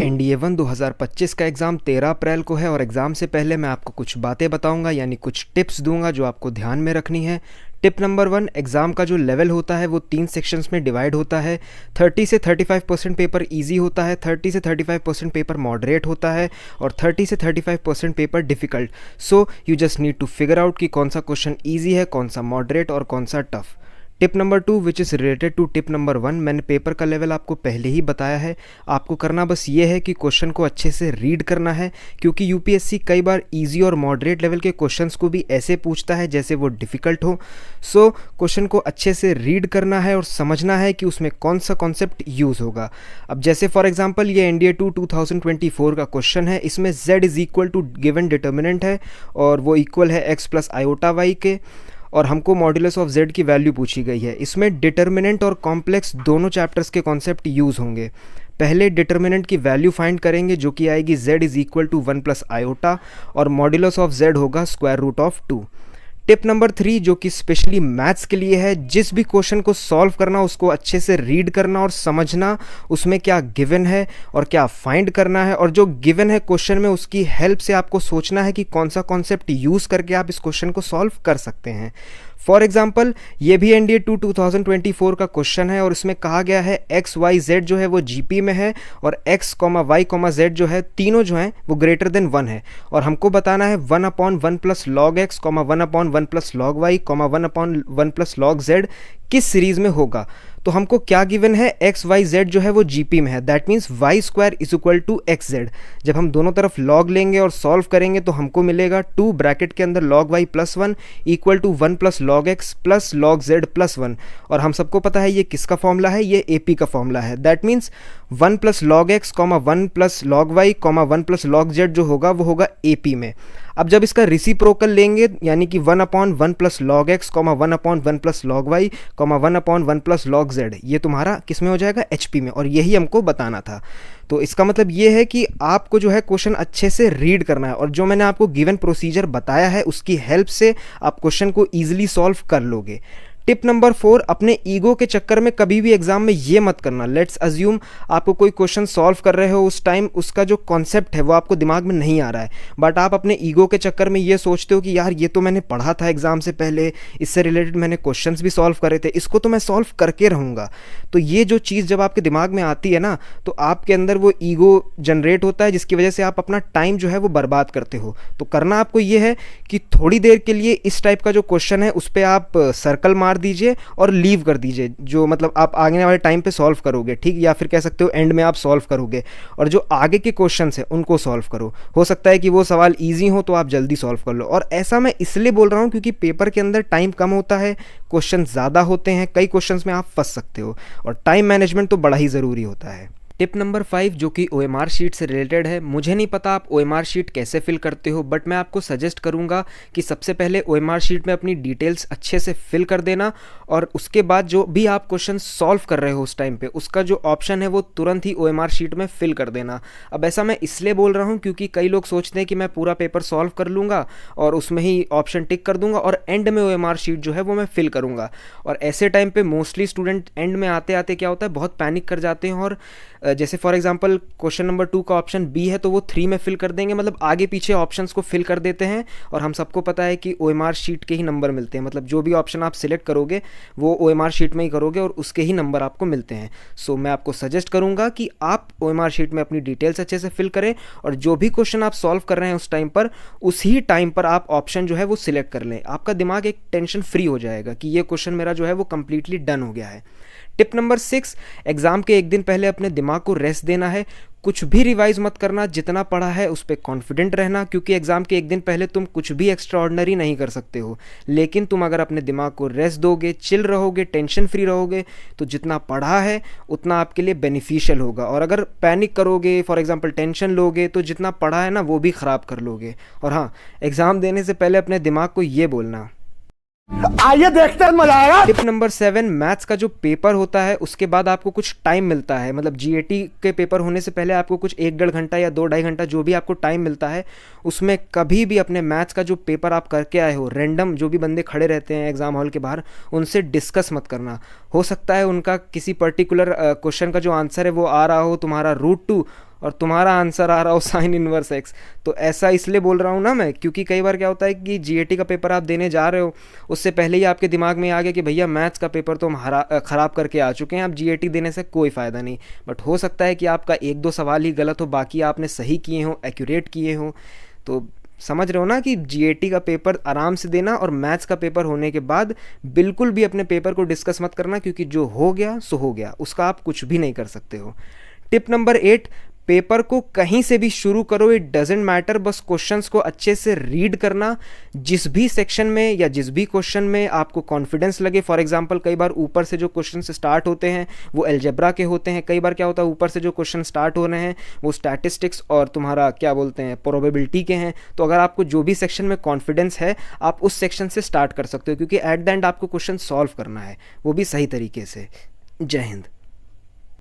NDA-1 2025 का exam 13 अप्रैल को है और एग्ज़ाम से पहले मैं आपको कुछ बातें बताऊंगा, यानी कुछ टिप्स दूंगा जो आपको ध्यान में रखनी है। टिप नंबर 1, एग्ज़ाम का जो लेवल होता है वो 3 सेक्शंस में डिवाइड होता है। 30 से 35% पेपर इजी होता है, 30 से 35% पेपर मॉडरेट होता है और 30 से 35% paper difficult. So you just need to figure out कि कौन सा क्वेश्चन ईजी है, कौन सा मॉडरेट और कौन सा tough. Tip number 2 which is related to tip number 1, मैंने पेपर का लेवल आपको पहले ही बताया है। आपको करना बस ये है कि क्वेश्चन को अच्छे से रीड करना है, क्योंकि यूपीएससी कई बार इजी और मॉडरेट लेवल के क्वेश्चंस को भी ऐसे पूछता है जैसे वो डिफ़िकल्ट हो। सो क्वेश्चन को अच्छे से रीड करना है और समझना है कि उसमें कौन सा कॉन्सेप्ट यूज़ होगा। अब जैसे फॉर एग्जाम्पल ये NDA-2 2024 का क्वेश्चन है, इसमें z is equal to given determinant है और वो इक्वल है x प्लस आयोटा वाई के, और हमको मॉड्यूलस ऑफ z की वैल्यू पूछी गई है। इसमें डिटर्मिनेंट और कॉम्प्लेक्स दोनों चैप्टर्स के कॉन्सेप्ट यूज़ होंगे। पहले डिटर्मिनेंट की वैल्यू फाइंड करेंगे जो कि आएगी z is equal to 1 plus iota और मॉड्यूलस ऑफ z होगा square root of 2। Tip number 3 जो कि स्पेशली मैथ्स के लिए है, जिस भी क्वेश्चन को सॉल्व करना उसको अच्छे से रीड करना और समझना उसमें क्या गिवन है और क्या फाइंड करना है, और जो गिवन है क्वेश्चन में उसकी हेल्प से आपको सोचना है कि कौन सा कॉन्सेप्ट यूज़ करके आप इस क्वेश्चन को सॉल्व कर सकते हैं। फॉर एग्जाम्पल ये भी NDA-2 2024 का क्वेश्चन है और इसमें कहा गया है x y z जो है वो GP में है और x, y, z जो है तीनों जो हैं वो ग्रेटर देन 1 है, और हमको बताना है 1/1 plus log x, 1/1 plus log y, 1/1 plus log z किस सीरीज में होगा। तो हमको क्या गिवन है, x y z जो है वो GP में है, that means y square is equal to x z. जब हम दोनों तरफ लॉग लेंगे और सॉल्व करेंगे तो हमको मिलेगा 2 ब्रैकेट के अंदर log y plus 1 equal to 1 plus log x plus log z plus 1, और हम सबको पता है ये किसका फॉर्मूला है, ये AP का फॉर्मूला है। That means 1 plus log x, 1 plus log y, 1 plus log z जो होगा वो होगा AP में। अब जब इसका रिसिप्रोकल लेंगे यानी कि 1/1 plus log x, 1/1 plus log y, 1/1 plus log z, ये तुम्हारा किस में हो जाएगा, HP में, और यही हमको बताना था। तो इसका मतलब ये है कि आपको जो है क्वेश्चन अच्छे से रीड करना है और जो मैंने आपको गिवन प्रोसीजर बताया है उसकी हेल्प से आप क्वेश्चन को ईजिली सॉल्व कर लोगे। टिप नंबर 4, अपने ईगो के चक्कर में कभी भी एग्जाम में ये मत करना। लेट्स अज्यूम आपको कोई क्वेश्चन सॉल्व कर रहे हो, उस टाइम उसका जो कॉन्सेप्ट है वो आपको दिमाग में नहीं आ रहा है, बट आप अपने ईगो के चक्कर में ये सोचते हो कि यार ये तो मैंने पढ़ा था एग्जाम से पहले, इससे रिलेटेड मैंने क्वेश्चंस भी सॉल्व करे थे, इसको तो मैं सॉल्व करके रहूँगा। तो ये जो चीज़ जब आपके दिमाग में आती है ना, तो आपके अंदर वो ईगो जनरेट होता है जिसकी वजह से आप अपना टाइम जो है वो बर्बाद करते हो। तो करना आपको ये है कि थोड़ी देर के लिए इस टाइप का जो क्वेश्चन है उस पर आप सर्कल मार दीजिए और लीव कर दीजिए, जो मतलब आप आगे वाले टाइम पे सॉल्व करोगे, ठीक, या फिर कह सकते हो एंड में आप सॉल्व करोगे, और जो आगे के क्वेश्चंस हैं उनको सॉल्व करो। हो सकता है कि वो सवाल इजी हो तो आप जल्दी सॉल्व कर लो। और ऐसा मैं इसलिए बोल रहा हूँ क्योंकि पेपर के अंदर टाइम कम होता है, क्वेश्चन ज़्यादा होते हैं, कई क्वेश्चंस में आप फंस सकते हो, और टाइम मैनेजमेंट तो बड़ा ही ज़रूरी होता है। टिप नंबर 5 जो कि OMR शीट से रिलेटेड है, मुझे नहीं पता आप OMR शीट कैसे फिल करते हो, बट मैं आपको सजेस्ट करूंगा कि सबसे पहले OMR शीट में अपनी डिटेल्स अच्छे से फिल कर देना, और उसके बाद जो भी आप क्वेश्चन सॉल्व कर रहे हो उस टाइम पे उसका जो ऑप्शन है वो तुरंत ही OMR शीट में फिल कर देना। अब ऐसा मैं इसलिए बोल रहा हूँ क्योंकि कई लोग सोचते हैं कि मैं पूरा पेपर सॉल्व कर लूँगा और उसमें ही ऑप्शन टिक कर दूंगा और एंड में OMR शीट जो है वो मैं फिल करूँगा, और ऐसे टाइम पे मोस्टली स्टूडेंट एंड में आते आते क्या होता है, बहुत पैनिक कर जाते हैं, और जैसे फॉर एग्जांपल क्वेश्चन नंबर 2 का ऑप्शन B है तो वो 3 में फिल कर देंगे, मतलब आगे पीछे ऑप्शंस को फिल कर देते हैं, और हम सबको पता है कि OMR शीट के ही नंबर मिलते हैं, मतलब जो भी ऑप्शन आप सिलेक्ट करोगे वो OMR शीट में ही करोगे और उसके ही नंबर आपको मिलते हैं। सो मैं आपको सजेस्ट करूंगा कि आप OMR शीट में अपनी डिटेल्स अच्छे से फिल करें, और जो भी क्वेश्चन आप सॉल्व कर रहे हैं उस टाइम पर उसी टाइम पर आप ऑप्शन जो है वो सिलेक्ट कर लें। आपका दिमाग एक टेंशन फ्री हो जाएगा कि ये क्वेश्चन मेरा जो है वो कंप्लीटली डन हो गया है। टिप नंबर 6, एग्जाम के एक दिन पहले अपने दिमाग को रेस्ट देना है, कुछ भी रिवाइज मत करना, जितना पढ़ा है उस पर कॉन्फिडेंट रहना, क्योंकि एग्जाम के एक दिन पहले तुम कुछ भी एक्स्ट्रा ऑर्डिनरी नहीं कर सकते हो, लेकिन तुम अगर अपने दिमाग को रेस्ट दोगे, चिल रहोगे, टेंशन फ्री रहोगे, तो जितना पढ़ा है उतना आपके लिए बेनिफिशियल होगा। और अगर पैनिक करोगे, फॉर एग्जांपल टेंशन लोगे, तो जितना पढ़ा है ना वो भी ख़राब कर लोगे। और हाँ, एग्ज़ाम देने से पहले अपने दिमाग को ये बोलना, आइए देखते हैं मजा आएगा। टिप नंबर 7, मैथ्स का जो पेपर होता है उसके बाद आपको कुछ टाइम मिलता है, मतलब GAT के पेपर होने से पहले आपको कुछ 1-1.5 घंटा या 2-2.5 घंटा जो भी आपको टाइम मिलता है, उसमें कभी भी अपने मैथ्स का जो पेपर आप करके आए हो, रैंडम जो भी बंदे खड़े रहते हैं एग्जाम हॉल के बाहर, उनसे डिस्कस मत करना। हो सकता है उनका किसी पर्टिकुलर क्वेश्चन का जो आंसर है वो आ रहा हो तुम्हारा √2, और तुम्हारा आंसर आ रहा हो साइन इनवर्स एक्स। तो ऐसा इसलिए बोल रहा हूँ ना मैं, क्योंकि कई बार क्या होता है कि जीएटी का पेपर आप देने जा रहे हो, उससे पहले ही आपके दिमाग में आ गया कि भैया मैथ्स का पेपर तो हम ख़राब करके आ चुके हैं, अब जीएटी देने से कोई फ़ायदा नहीं। बट हो सकता है कि आपका एक दो सवाल ही गलत हो, बाकी आपने सही किए हों, एक्यूरेट किए हों। तो समझ रहे हो ना कि जीएटी का पेपर आराम से देना, और मैथ्स का पेपर होने के बाद बिल्कुल भी अपने पेपर को डिस्कस मत करना, क्योंकि जो हो गया सो हो गया, उसका आप कुछ भी नहीं कर सकते हो। टिप नंबर 8, पेपर को कहीं से भी शुरू करो, इट डजेंट मैटर, बस क्वेश्चंस को अच्छे से रीड करना। जिस भी सेक्शन में या जिस भी क्वेश्चन में आपको कॉन्फिडेंस लगे, फॉर एग्जांपल कई बार ऊपर से जो क्वेश्चन स्टार्ट होते हैं वो अलजेब्रा के होते हैं, कई बार क्या होता है ऊपर से जो क्वेश्चन स्टार्ट हो रहे हैं वो स्टैटिस्टिक्स और तुम्हारा क्या बोलते हैं प्रोबेबिलिटी के हैं। तो अगर आपको जो भी सेक्शन में कॉन्फिडेंस है आप उस सेक्शन से स्टार्ट कर सकते हो, क्योंकि एट द एंड आपको क्वेश्चन सॉल्व करना है, वो भी सही तरीके से। जय हिंद।